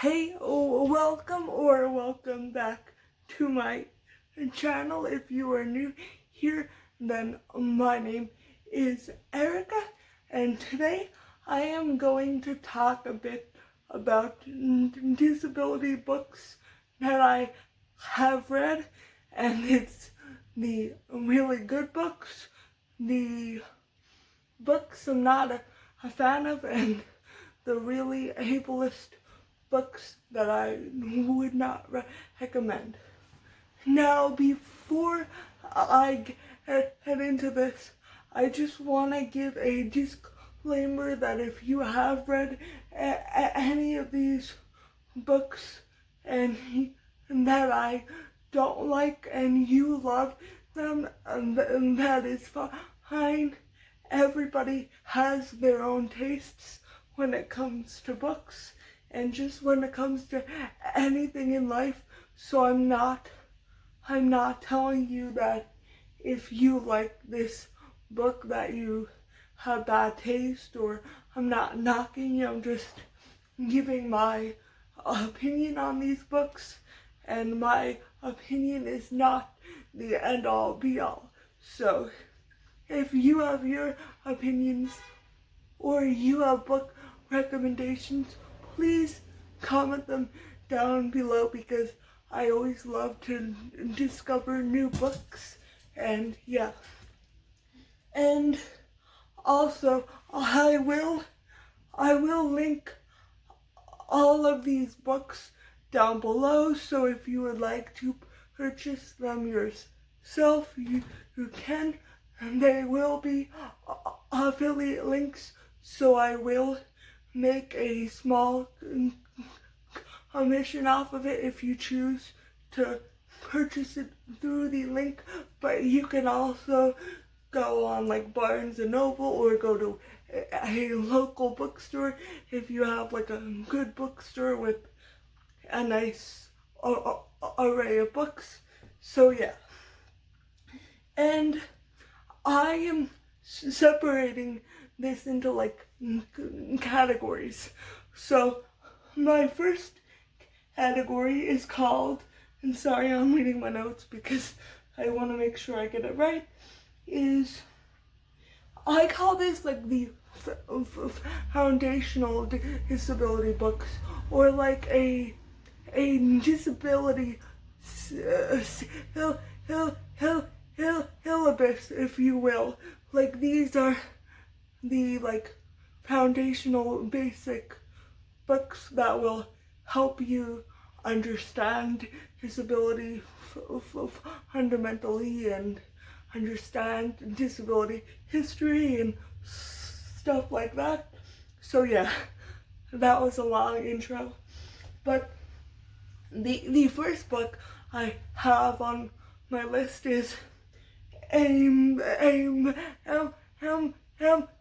Hey, welcome back to my channel. If you are new here, then my name is Erica, and today I am going to talk a bit about disability books that I have read, and it's the really good books, the books I'm not a fan of, and the really ableist books that I would not recommend. Now, before I head into this, I just want to give a disclaimer that if you have read any of these books and that I don't like and you love them, and that is fine. Everybody has their own tastes when it comes to books and just when it comes to anything in life. So I'm not telling you that if you like this book that you have bad taste, or I'm not knocking you. I'm just giving my opinion on these books, and my opinion is not the end all be all. So if you have your opinions or you have book recommendations, please comment them down below, because I always love to discover new books. And yeah, and also I will link all of these books down below, so if you would like to purchase them yourself, you can, and they will be affiliate links, so I will make a small commission off of it if you choose to purchase it through the link. But you can also go on like Barnes and Noble, or go to a local bookstore if you have like a good bookstore with a nice array of books. So yeah, and I am separating this into like categories. So my first category is called, and sorry I'm reading my notes because I want to make sure I get it right, is I call this like the foundational disability books, or like a disability syllabus, if you will. Like these are the like foundational basic books that will help you understand disability fundamentally, and understand disability history and stuff like that. So yeah, that was a long intro, but the first book I have on my list is a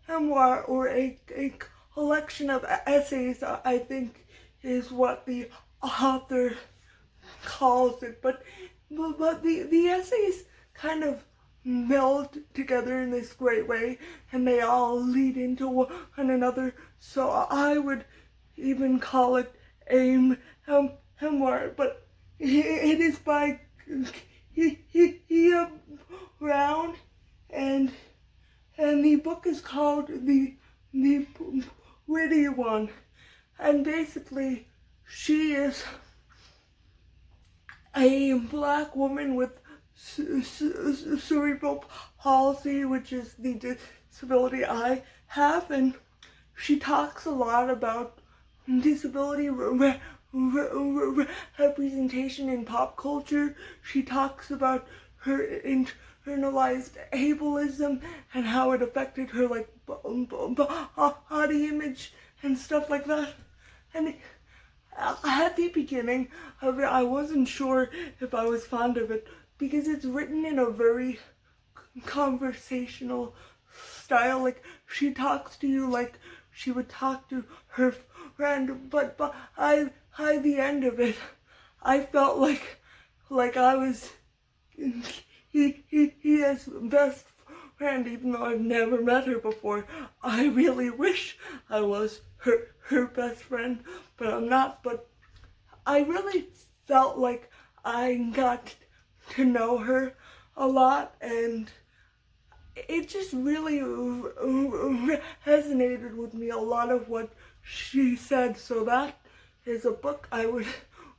memoir, or a collection of essays, I think is what the author calls it. But the essays kind of meld together in this great way, and they all lead into one another. So I would even call it a memoir, but it is by Brown, and the book is called the Witty One. And basically she is a black woman with cerebral palsy, which is the disability I have, and she talks a lot about disability representation in pop culture. She talks about her internalized ableism and how it affected her like body image and stuff like that. And at the beginning of it, I wasn't sure if I was fond of it, because it's written in a very conversational style. Like she talks to you like she would talk to her friend, but by the end of it, I felt like I was his best friend, even though I've never met her before. I really wish I was her best friend, but I'm not. But I really felt like I got to know her a lot, and it just really resonated with me, a lot of what she said. So that is a book I would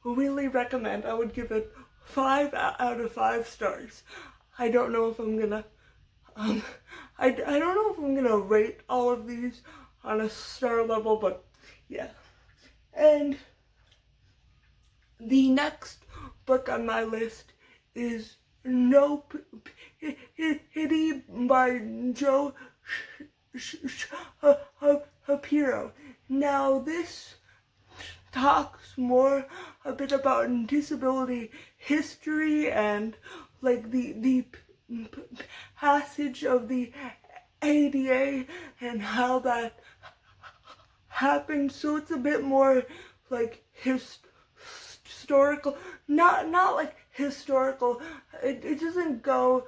really recommend. I would give it 5 out of 5 stars. I don't know if I'm gonna I don't know if I'm gonna rate all of these on a star level, but yeah. And the next book on my list is No Pity by Joe Shapiro. Now this talks more a bit about disability history and like the passage of the ADA and how that happened. So it's a bit more like historical, not like historical. It doesn't go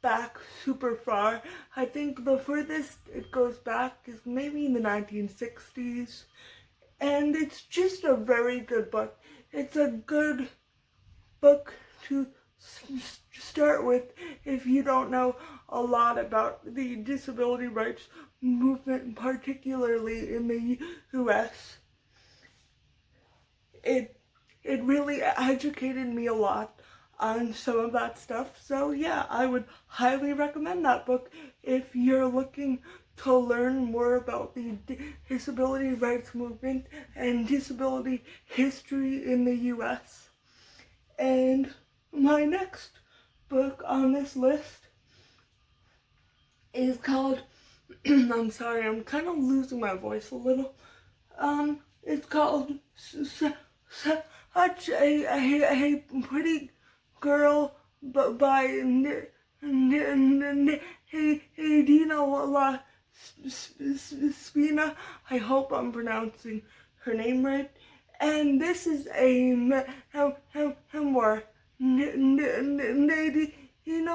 back super far. I think the furthest it goes back is maybe in the 1960s. And it's just a very good book. It's a good book to start with if you don't know a lot about the disability rights movement, particularly in the US. It really educated me a lot on some of that stuff. So yeah, I would highly recommend that book if you're looking to learn more about the disability rights movement and disability history in the US. And my next book on this list is called, I'm sorry, I'm kind of losing my voice a little. It's called Such a Pretty Girl by Dina Spina. I hope I'm pronouncing her name right. And this is a memoir. Nadina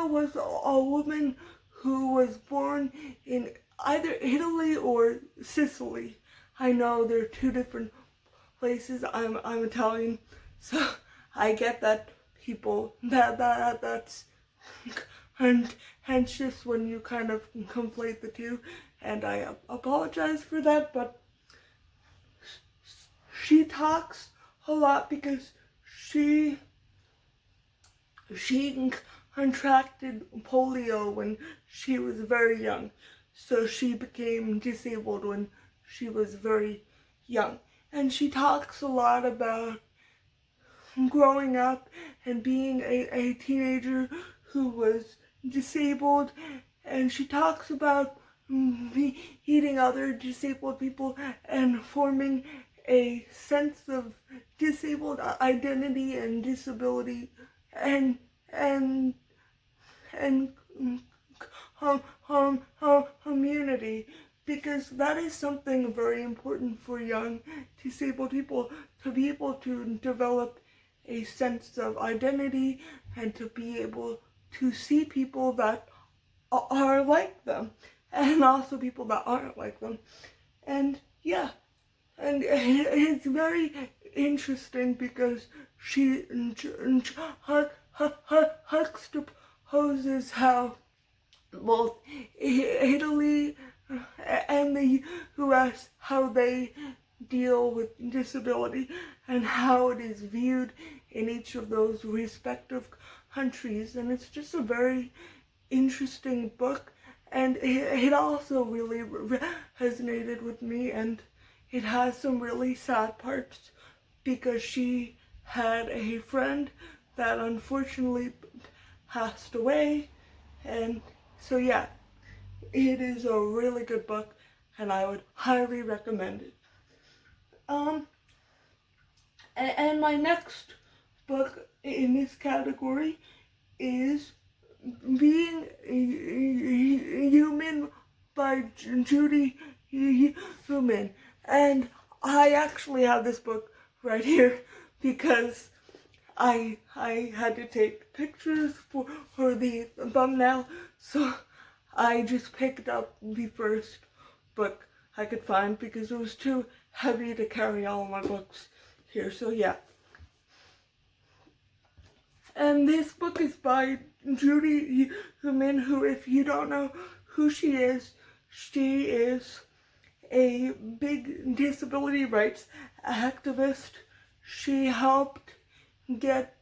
was a woman who was born in either Italy or Sicily. I know they're two different places. I'm Italian, so I get that people that's contentious when you kind of conflate the two, and I apologize for that. But she talks a lot because she contracted polio when she was very young, so she became disabled when she was very young. And she talks a lot about growing up and being a teenager who was disabled, and she talks about meeting other disabled people and forming a sense of disabled identity and disability and community, because that is something very important for young disabled people, to be able to develop a sense of identity and to be able to see people that are like them and also people that aren't like them. And yeah, and it's very interesting because she juxtaposes how both Italy and the US, how they deal with disability and how it is viewed in each of those respective countries. And it's just a very interesting book, and it also really resonated with me, and it has some really sad parts because she had a friend that unfortunately passed away. And so yeah, it is a really good book and I would highly recommend it. And my next book in this category is Being Human by Judy Human. And I actually have this book right here because I had to take pictures for the thumbnail, so I just picked up the first book I could find because it was too heavy to carry all of my books here. So yeah, And this book is by Judy Human, who, if you don't know who she is a big disability rights activist. She helped get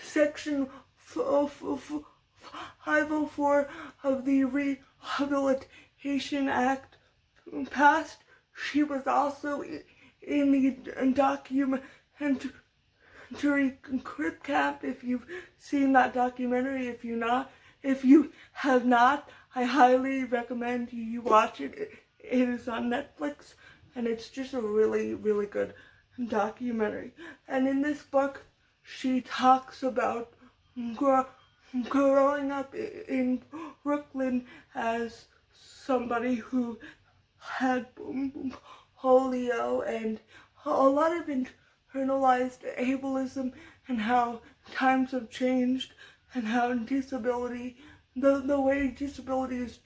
Section 504 of the Rehabilitation Act passed. She was also in the documentary Crip Camp, if you've seen that documentary. If you have not, I highly recommend you watch it. It is on Netflix, and it's just a really, really good documentary. And in this book, she talks about growing up in Brooklyn as somebody who had polio and a lot of internalized ableism, and how times have changed, and how disability, the way disability is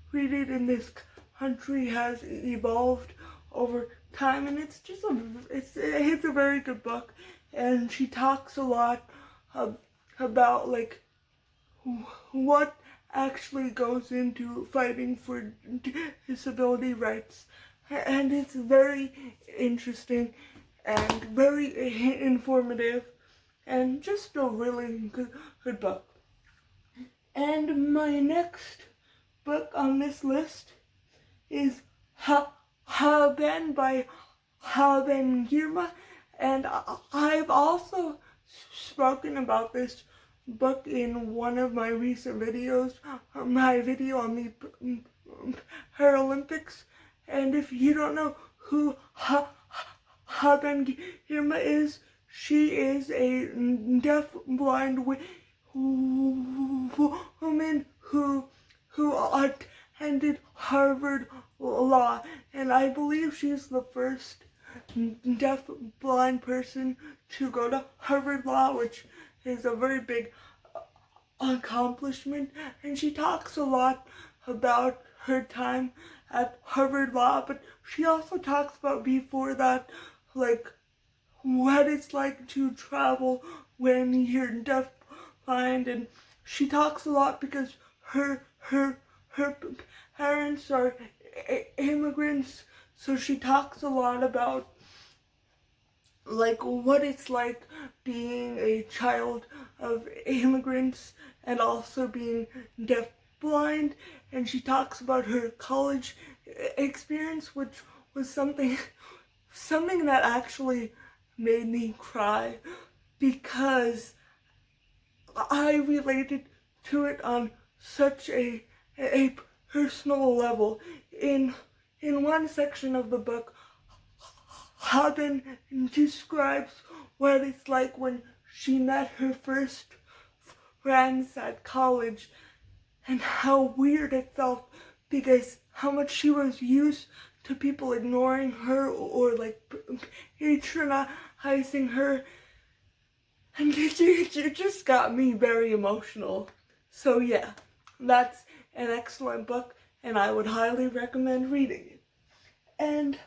treated in this country has evolved over time. And it's just it's a very good book, and she talks a lot about like what actually goes into fighting for disability rights, and it's very interesting and very informative, and just a really good book. And my next book on this list is Haben by Haben Girma, and I've also spoken about this book in one of my recent videos, my video on the Paralympics. And if you don't know who Haben Girma is, she is a deaf-blind woman who attended Harvard Law, and I believe she's the first deaf-blind person to go to Harvard Law, which is a very big accomplishment. And she talks a lot about her time at Harvard Law, but she also talks about before that, like what it's like to travel when you're deaf-blind. And she talks a lot because her parents are immigrants, so she talks a lot about like what it's like being a child of immigrants and also being deaf-blind. And she talks about her college experience, which was something that actually made me cry, because I related to it on such a personal level. In one section of the book, Haben describes what it's like when she met her first friends at college, and how weird it felt, because how much she was used to people ignoring her or like patronizing her, and it just got me very emotional. So yeah, that's an excellent book, and I would highly recommend reading it. And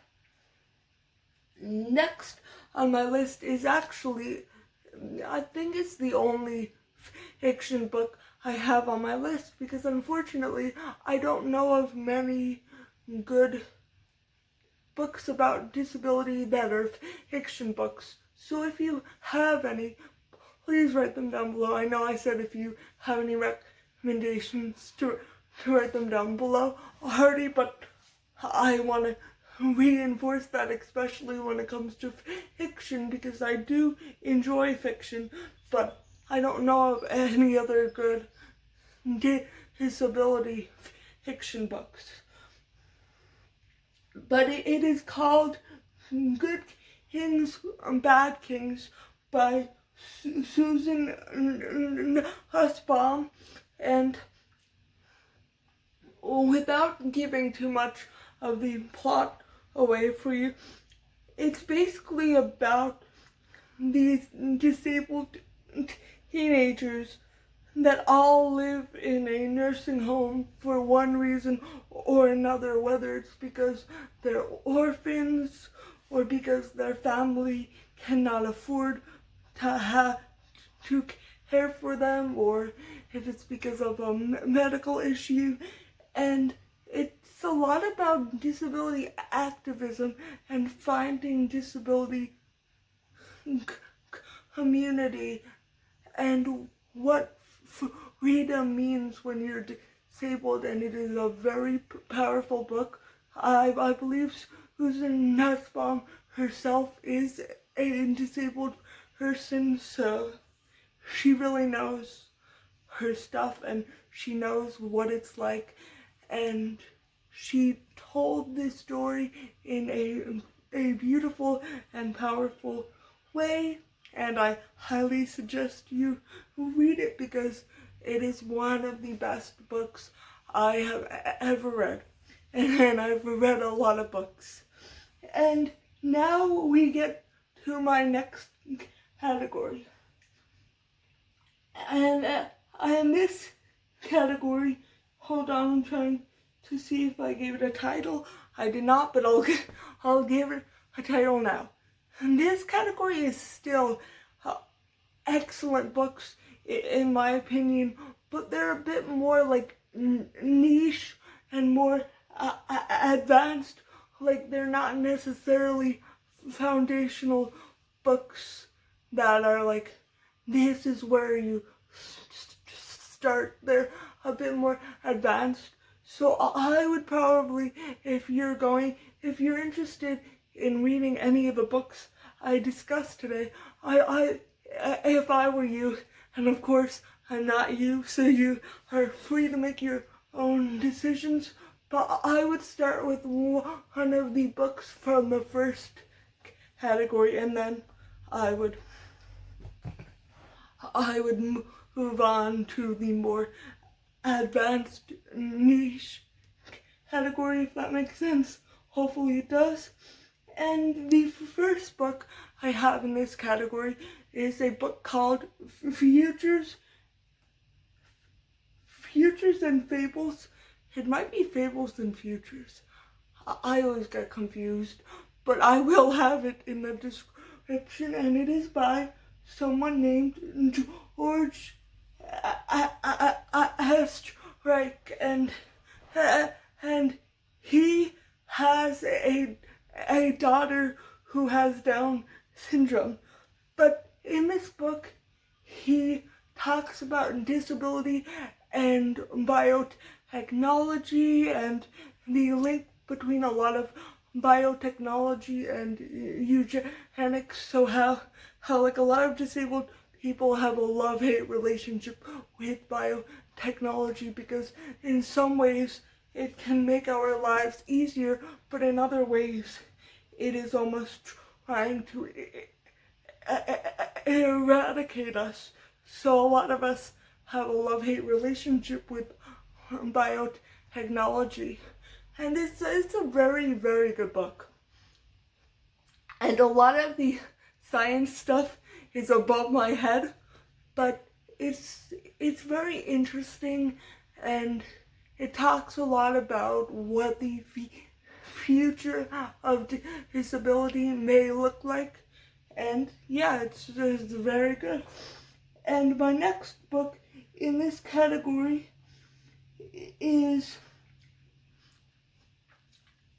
next on my list is actually, I think it's the only fiction book I have on my list, because unfortunately I don't know of many good books about disability that are fiction books. So if you have any, please write them down below. I know I said if you have any recommendations to write them down below already, but I want to reinforce that, especially when it comes to fiction, because I do enjoy fiction, but I don't know of any other good disability fiction books. But it is called Good Kings, Bad Kings by Susan Nussbaum. And without giving too much of the plot away for you, it's basically about these disabled teenagers that all live in a nursing home for one reason or another, whether it's because they're orphans or because their family cannot afford to to care for them, or if it's because of a medical issue. And it's a lot about disability activism and finding disability community and what freedom means when you're disabled. And it is a very powerful book. I believe Susan Nussbaum herself is a disabled person, so she really knows her stuff and she knows what it's like. And she told this story in a beautiful and powerful way, and I highly suggest you read it because it is one of the best books I have ever read. And I've read a lot of books. And now we get to my next category. And in this category, hold on, I'm trying to see if I gave it a title. I did not, but I'll give it a title now. And this category is still excellent books in my opinion, but they're a bit more like niche and more advanced. Like, they're not necessarily foundational books that are like, this is where you start. They're a bit more advanced. So I would probably, if you're interested in reading any of the books I discussed today, if I were you, and of course I'm not you, so you are free to make your own decisions, but I would start with one of the books from the first category, and then I would move on to the more advanced niche category, if that makes sense. Hopefully it does. And the first book I have in this category is a book called Futures and Fables. It might be Fables and Futures. I always get confused, but I will have it in the description, and it is by someone named George Estrich, and he has a daughter who has Down syndrome. But in this book, he talks about disability and biotechnology and the link between a lot of biotechnology and eugenics. So how like a lot of disabled people have a love-hate relationship with biotechnology, because in some ways it can make our lives easier, but in other ways it is almost trying to eradicate us. So a lot of us have a love-hate relationship with biotechnology. And it's a very, very good book. And a lot of the science stuff is above my head, but it's very interesting, and it talks a lot about what the future of disability may look like. And yeah, it's very good. And my next book in this category is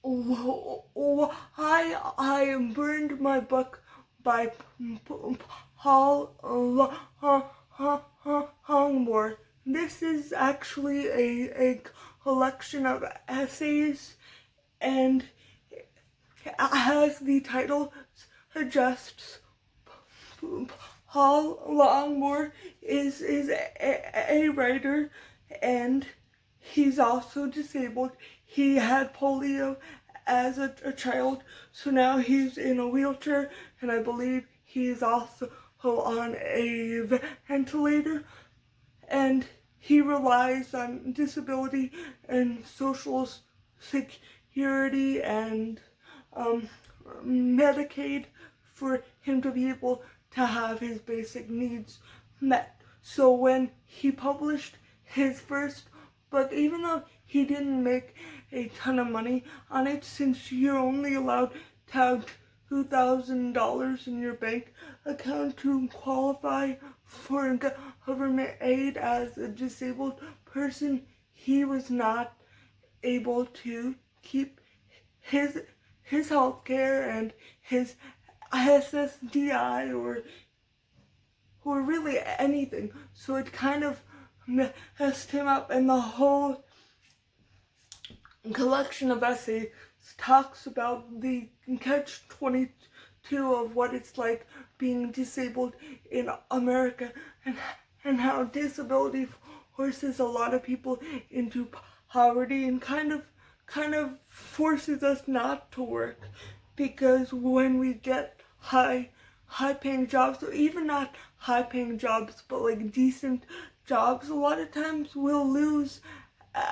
Why I Burned My Book by Paul Longmore. This is actually a collection of essays, and as the title suggests, Paul Longmore is a writer, and he's also disabled. He had polio as a child, so now he's in a wheelchair, and I believe he's also on a ventilator, and he relies on disability and social security and Medicaid for him to be able to have his basic needs met. So when he published his first book, even though he didn't make a ton of money on it, since you're only allowed to have $2,000 in your bank account to qualify for government aid as a disabled person. He was not able to keep his health care and his SSDI or really anything. So it kind of messed him up, and the whole collection of essays talks about the catch-22 of what it's like being disabled in America, and how disability forces a lot of people into poverty and kind of forces us not to work, because when we get high paying jobs, or even not high paying jobs but like decent jobs, a lot of times we'll lose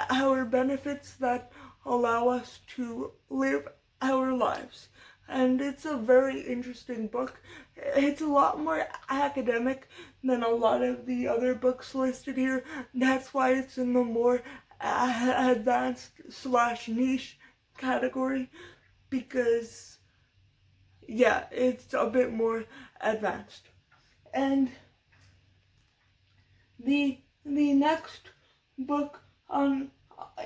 our benefits that allow us to live our lives. And it's a very interesting book. It's a lot more academic than a lot of the other books listed here. That's why it's in the more advanced / niche category, because yeah, it's a bit more advanced. And the next book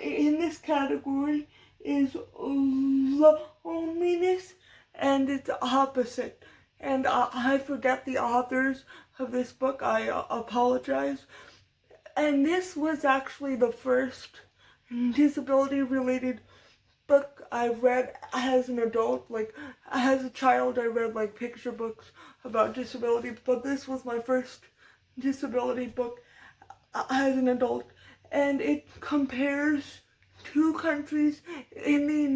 in this category is loneliness and its opposite. And I forget the authors of this book. I apologize. And this was actually the first disability-related book I've read as an adult. Like, as a child, I read like picture books about disability, but this was my first disability book as an adult. And it compares two countries in the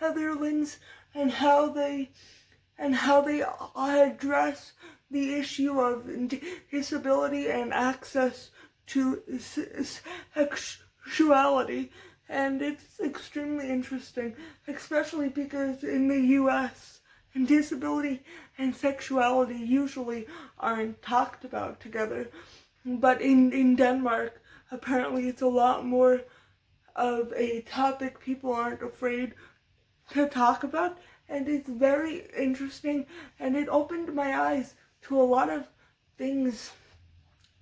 Netherlands and how they address the issue of disability and access to sexuality. And it's extremely interesting, especially because in the US, disability and sexuality usually aren't talked about together. But in Denmark, apparently it's a lot more of a topic people aren't afraid to talk about, and it's very interesting, and it opened my eyes to a lot of things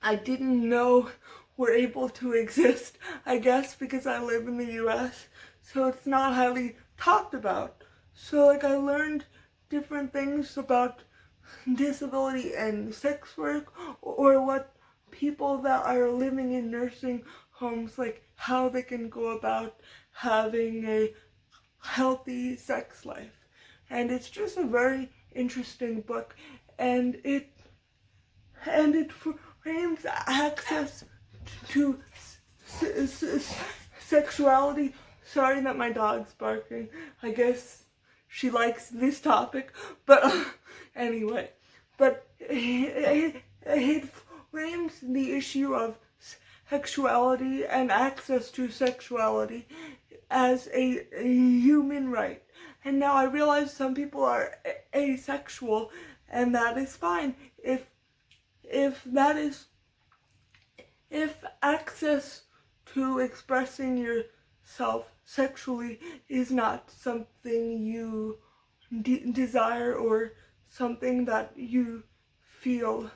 I didn't know were able to exist, I guess because I live in the US, so it's not highly talked about. So like I learned different things about disability and sex work, or what people that are living in nursing homes, like how they can go about having a healthy sex life. And it's just a very interesting book, and it frames access to sexuality. Sorry that my dog's barking. I guess she likes this topic, but anyway. But it frames the issue of sexuality and access to sexuality as a human right. And now I realize some people are asexual, and that is fine. If access to expressing yourself sexually is not something you desire, or something that you feel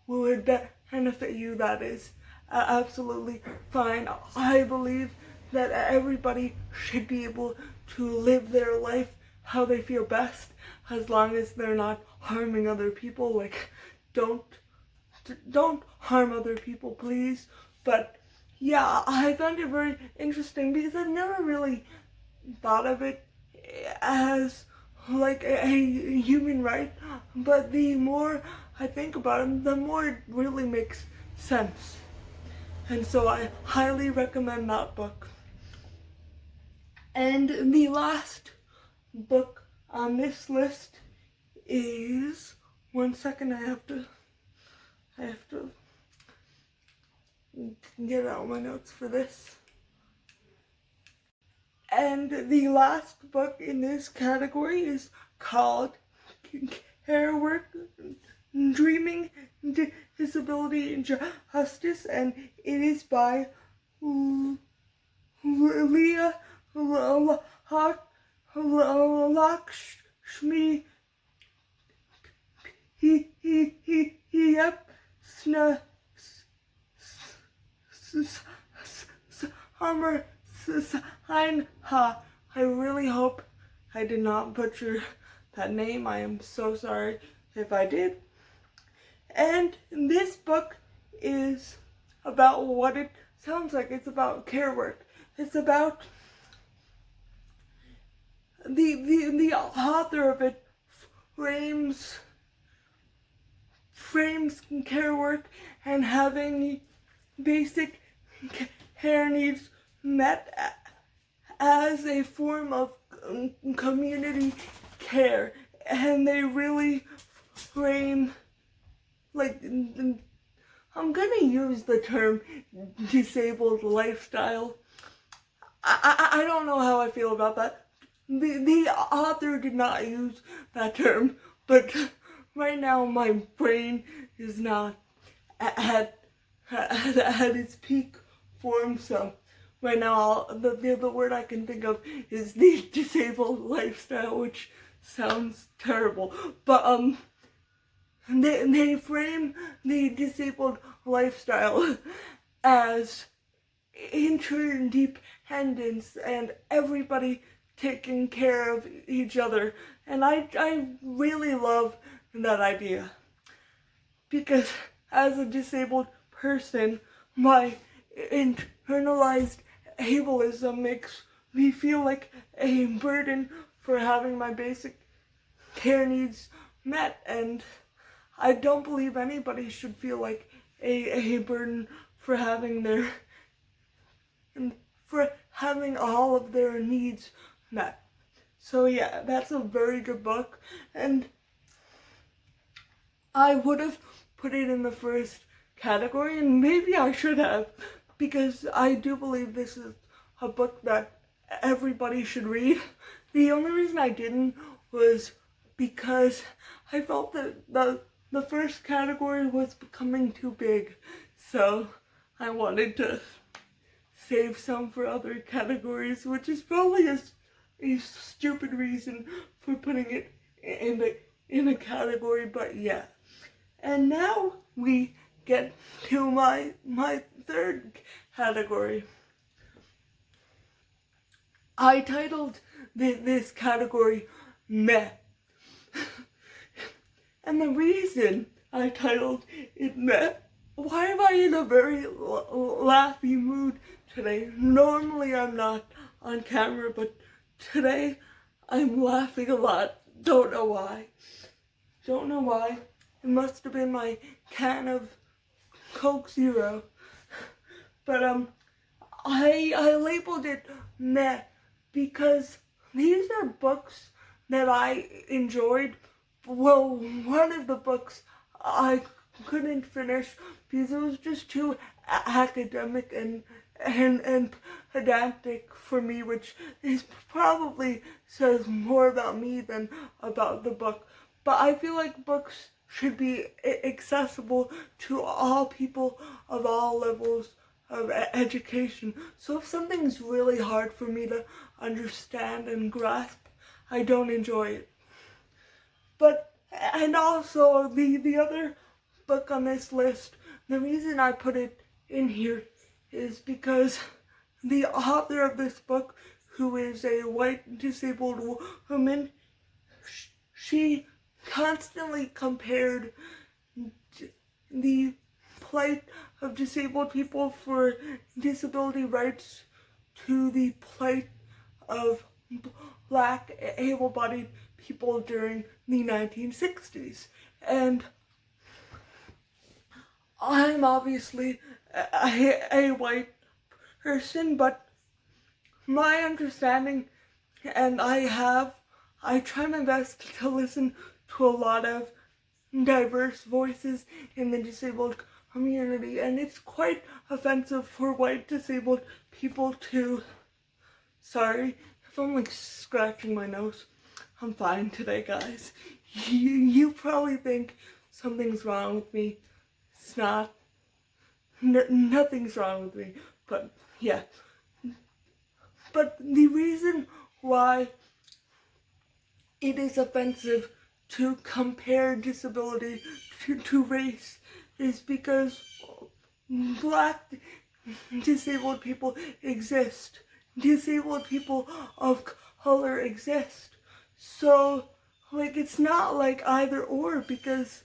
would benefit you, that is absolutely fine. I believe that everybody should be able to live their life how they feel best, as long as they're not harming other people. Like, don't harm other people, please. But yeah, I found it very interesting because I've never really thought of it as like a human right, but the more I think about it, the more it really makes sense. And so I highly recommend that book. And the last book on this list is, one second, I have to get out my notes for this. And the last book in this category is called Care Work, Dreaming Disability Justice, and it is by Leah Lakshmi yep summer sign ha. I really hope I did not butcher that name. I am so sorry if I did. And this book is about what it sounds like. It's about care work. It's about the author of it frames care work and having basic care needs met as a form of community care, and they really frame, like, I'm gonna use the term disabled lifestyle. I don't know how I feel about that. The author did not use that term, but right now my brain is not at its peak form, so right now the word I can think of is the disabled lifestyle, which sounds terrible. But they frame the disabled lifestyle as interdependence and everybody taking care of each other. And I really love that idea, because as a disabled person, my internalized ableism makes me feel like a burden for having my basic care needs met, and I don't believe anybody should feel like a burden for having all of their needs met. So yeah, that's a very good book, and I would have put it in the first category, and maybe I should have, because I do believe this is a book that everybody should read. The only reason I didn't was because I felt that the first category was becoming too big, so I wanted to save some for other categories, which is probably a stupid reason for putting it in a category, but yeah. And now we get to my third category. I titled this category Meh. And the reason I titled it Meh, why am I in a very laughy mood today? Normally I'm not on camera, but today I'm laughing a lot. Don't know why. It must have been my can of Coke Zero. But I labeled it Meh because these are books that I enjoyed. Well, one of the books I couldn't finish because it was just too academic and pedantic for me, which is probably says more about me than about the book. But I feel like books should be accessible to all people of all levels of education. So if something's really hard for me to understand and grasp, I don't enjoy it. But, and also the other book on this list, the reason I put it in here is because the author of this book, who is a white disabled woman, she constantly compared the plight of disabled people for disability rights to the plight of Black able-bodied people during the 1960s. And I'm obviously a white person, but my understanding, and I try my best to listen to a lot of diverse voices in the disabled community, and it's quite offensive for white disabled people to, sorry if I'm like scratching my nose, I'm fine today, guys. You probably think something's wrong with me. It's not. Nothing's wrong with me, but yeah. But the reason why it is offensive to compare disability to race is because Black disabled people exist. Disabled people of color exist. So, like, it's not like either or, because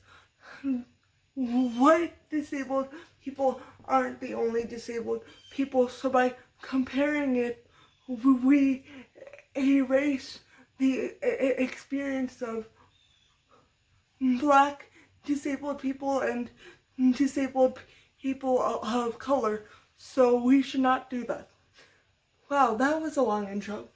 white disabled people aren't the only disabled people. So by comparing it, we erase the experience of Black disabled people and disabled people of color. So we should not do that. Wow, that was a long intro.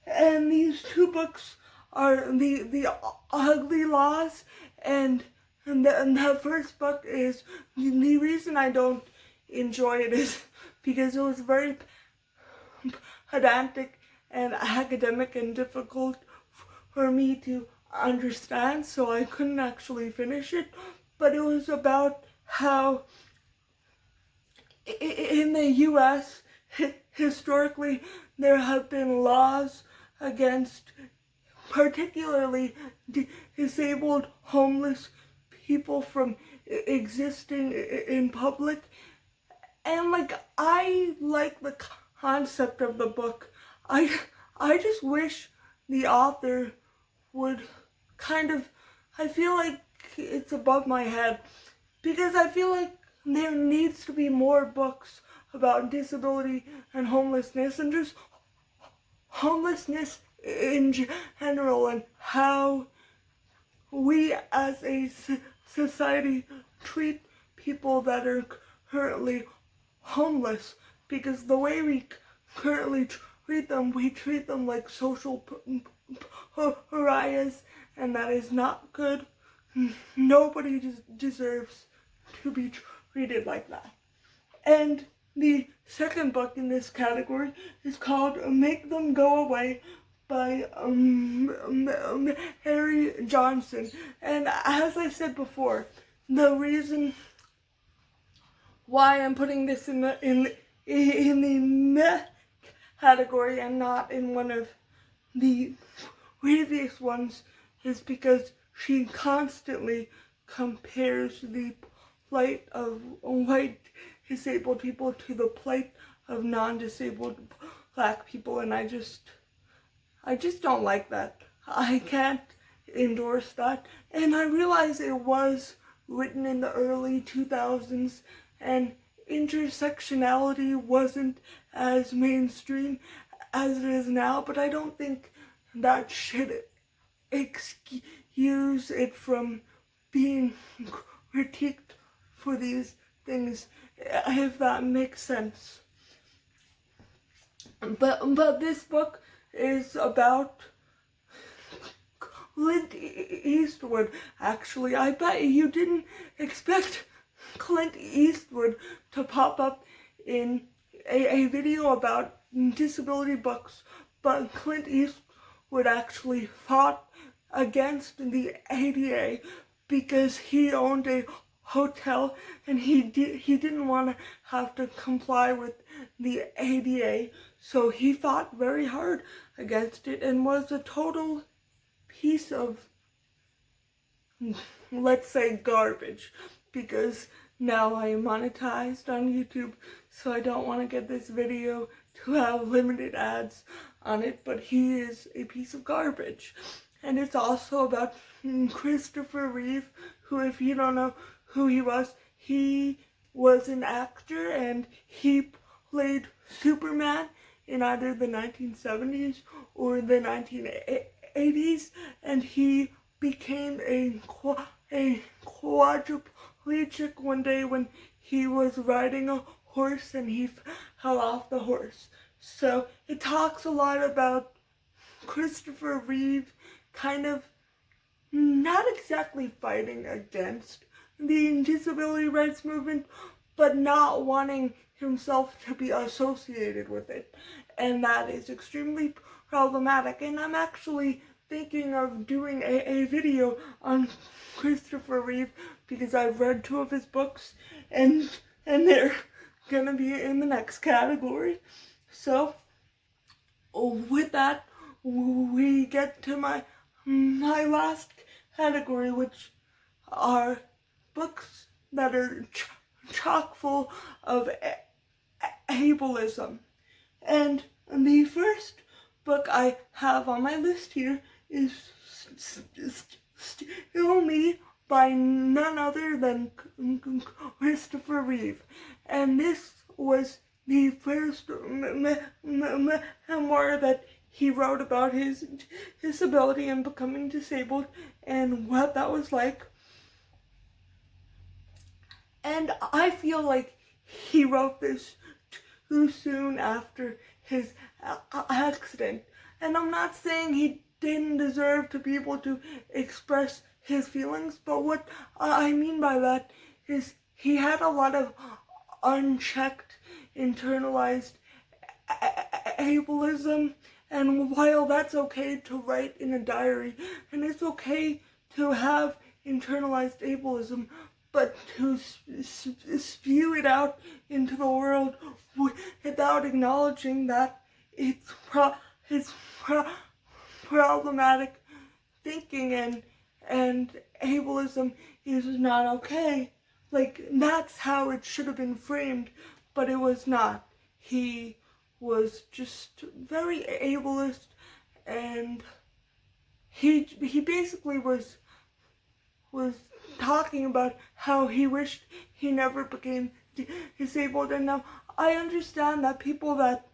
And these two books are the Ugly Laws, and the first book is, the reason I don't enjoy it is because it was very pedantic and academic and difficult for me to understand, so I couldn't actually finish it. But it was about how in the US, historically, there have been laws against particularly disabled homeless people from existing in public. And like, I like the concept of the book. I just wish the author would kind of, I feel like it's above my head, because I feel like there needs to be more books about disability and homelessness, and just homelessness in general, and how we as a society treat people that are currently homeless. Because the way we currently treat them, we treat them like social pariahs, and that is not good. Nobody deserves to be treated like that. And the second book in this category is called Make Them Go Away by Harry Johnson. And as I said before, the reason why I'm putting this in the category and not in one of the previous ones is because she constantly compares the plight of white disabled people to the plight of non-disabled Black people, and I just don't like that. I can't endorse that. And I realize it was written in the early 2000s, and intersectionality wasn't as mainstream as it is now, but I don't think that should excuse it from being critiqued for these things, if that makes sense. But this book is about Clint Eastwood. Actually, I bet you didn't expect Clint Eastwood to pop up in a video about disability books, but Clint Eastwood actually fought against the ADA because he owned a hotel, and he didn't want to have to comply with the ADA, so he fought very hard against it and was a total piece of, let's say, garbage, because now I am monetized on YouTube, so I don't want to get this video to have limited ads on it, but he is a piece of garbage. And it's also about Christopher Reeve, who, if you don't know who he was an actor, and he played Superman in either the 1970s or the 1980s, and he became a quadriplegic one day when he was riding a horse and he fell off the horse. So it talks a lot about Christopher Reeve kind of not exactly fighting against the disability rights movement, but not wanting himself to be associated with it. And that is extremely problematic. And I'm actually thinking of doing a video on Christopher Reeve, because I've read 2 of his books, and they're gonna be in the next category. So with that, we get to my last category, which are books that are chock full of ableism. And the first book I have on my list here is Still Me by none other than Christopher Reeve. And this was the first memoir that he wrote about his disability and becoming disabled and what that was like. And I feel like he wrote this too soon after his accident. And I'm not saying he didn't deserve to be able to express his feelings, but what I mean by that is he had a lot of unchecked, internalized ableism. And while that's okay to write in a diary, and it's okay to have internalized ableism, but to spew it out into the world without acknowledging that it's problematic thinking and ableism is not okay. Like, that's how it should have been framed, but it was not. He was just very ableist, and he basically was talking about how he wished he never became disabled. And now I understand that people that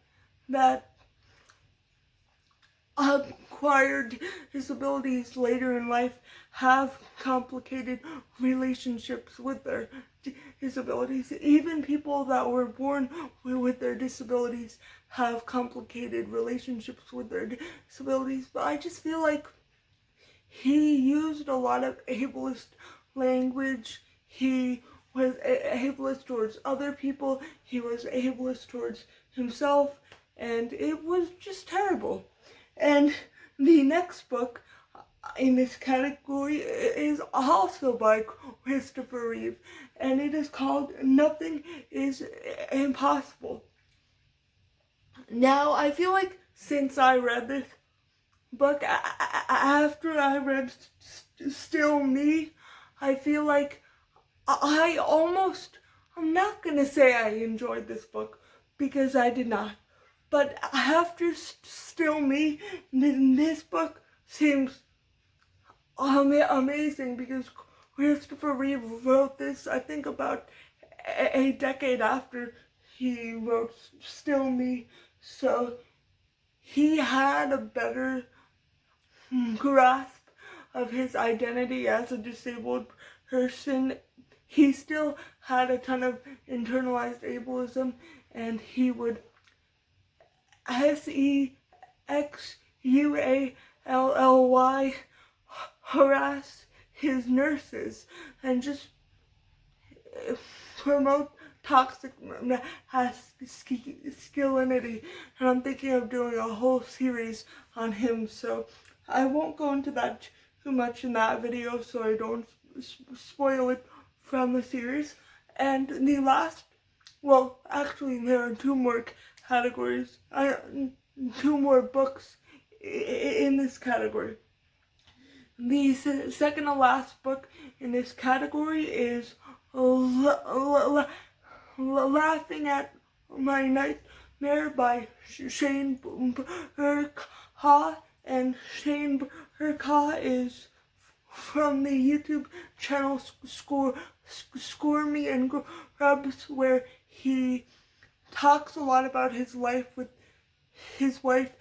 acquired disabilities later in life have complicated relationships with their disabilities. Even people that were born with their disabilities have complicated relationships with their disabilities. But I just feel like he used a lot of ableist language. He was ableist towards other people. He was ableist towards himself. And it was just terrible. And the next book in this category is also by Christopher Reeve, and it is called Nothing is Impossible. Now, I feel like since I read this book, after I read Still Me, I feel like I'm not going to say I enjoyed this book, because I did not. But after Still Me, this book seems amazing, because Christopher Reeve wrote this, I think, about a decade after he wrote Still Me. So he had a better grasp of his identity as a disabled person. He still had a ton of internalized ableism, and he would SEXUALLY harass his nurses and just promote toxic masculinity. And I'm thinking of doing a whole series on him, so I won't go into that too much in that video so I don't spoil it from the series. And the last, well, actually there are two more categories, two more books in this category. The second to last book in this category is Laughing at My Nightmare by Shane Burkaw. And Shane Burkaw is from the YouTube channel Score Me and Grubs, where he talks a lot about his life with his wife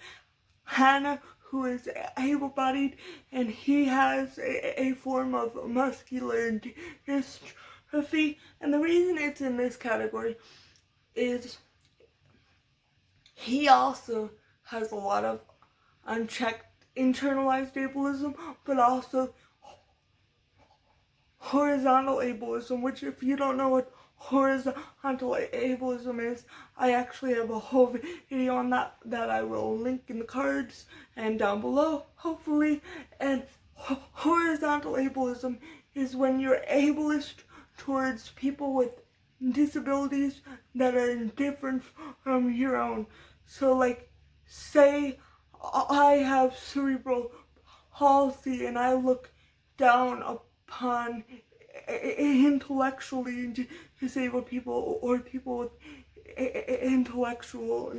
Hannah, who is able-bodied, and he has a form of muscular dystrophy. And the reason it's in this category is he also has a lot of unchecked internalized ableism, but also horizontal ableism, which, if you don't know what horizontal ableism is, I actually have a whole video on that I will link in the cards and down below, hopefully. And horizontal ableism is when you're ableist towards people with disabilities that are different from your own. So, like, say I have cerebral Halsey and I look down upon intellectually disabled people or people with intellectual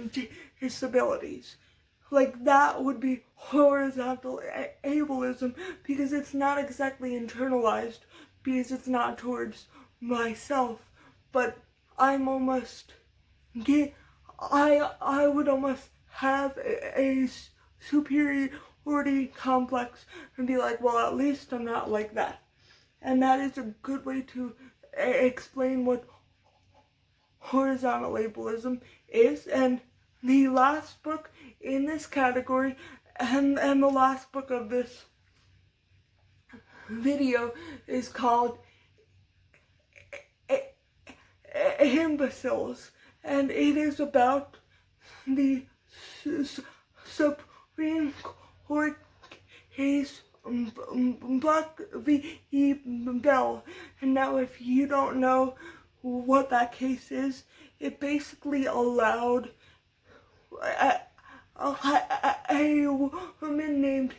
disabilities. Like, that would be horizontal ableism, because it's not exactly internalized, because it's not towards myself, but I'm almost I would almost have a superiority complex and be like, well, at least I'm not like that. And that is a good way to explain what horizontal ableism is. And the last book in this category and the last book of this video is called Imbeciles, and it is about the Supreme Court case Buck v. Bell. And now, if you don't know what that case is, it basically allowed a woman named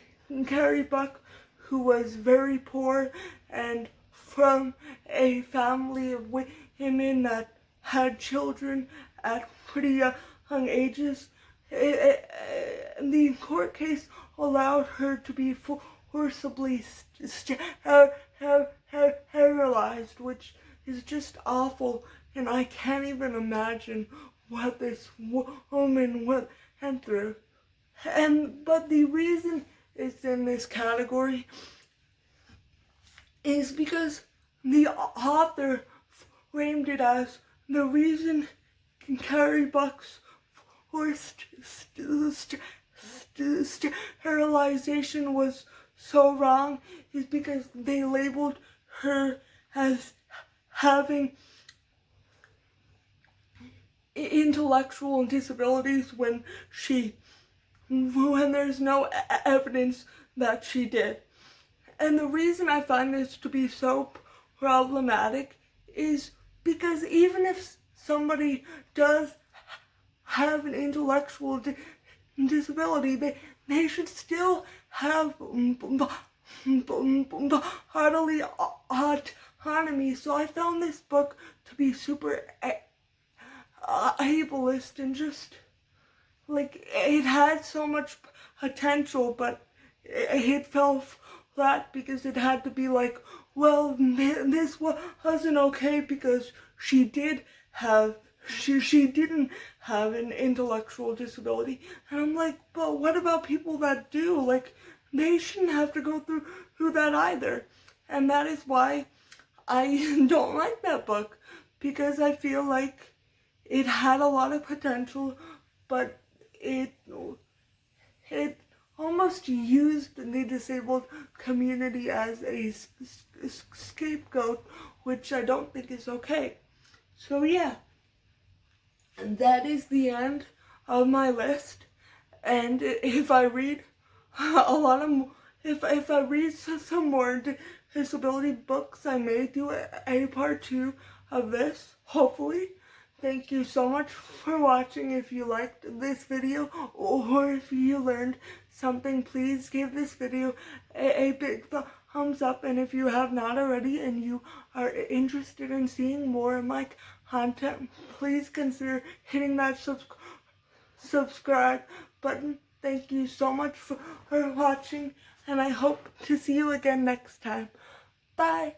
Carrie Buck, who was very poor and from a family of women that had children at pretty young ages. The court case allowed her to be forcibly sterilized, which is just awful, and I can't even imagine what this woman went through. But the reason it's in this category is because the author framed it as the reason Carrie Buck's forced sterilization was so wrong is because they labeled her as having intellectual disabilities when there's no evidence that she did. And the reason I find this to be so problematic is because even if somebody does have an intellectual disability, they should still have bodily autonomy. So I found this book to be super ableist, and just like, it had so much potential, but it fell flat because it had to be like, well, this wasn't okay because she didn't have an intellectual disability. And I'm like, but what about people that do? Like, they shouldn't have to go through that either. And that is why I don't like that book, because I feel like it had a lot of potential, but it almost used the disabled community as a scapegoat, which I don't think is okay. So yeah, that is the end of my list. And if I read if I read some more disability books, I may do a part 2 of this, hopefully. Thank you so much for watching. If you liked this video or if you learned something, please give this video a big thumbs up. And if you have not already and you are interested in seeing more of my content, please consider hitting that subscribe button. Thank you so much for watching, and I hope to see you again next time. Bye!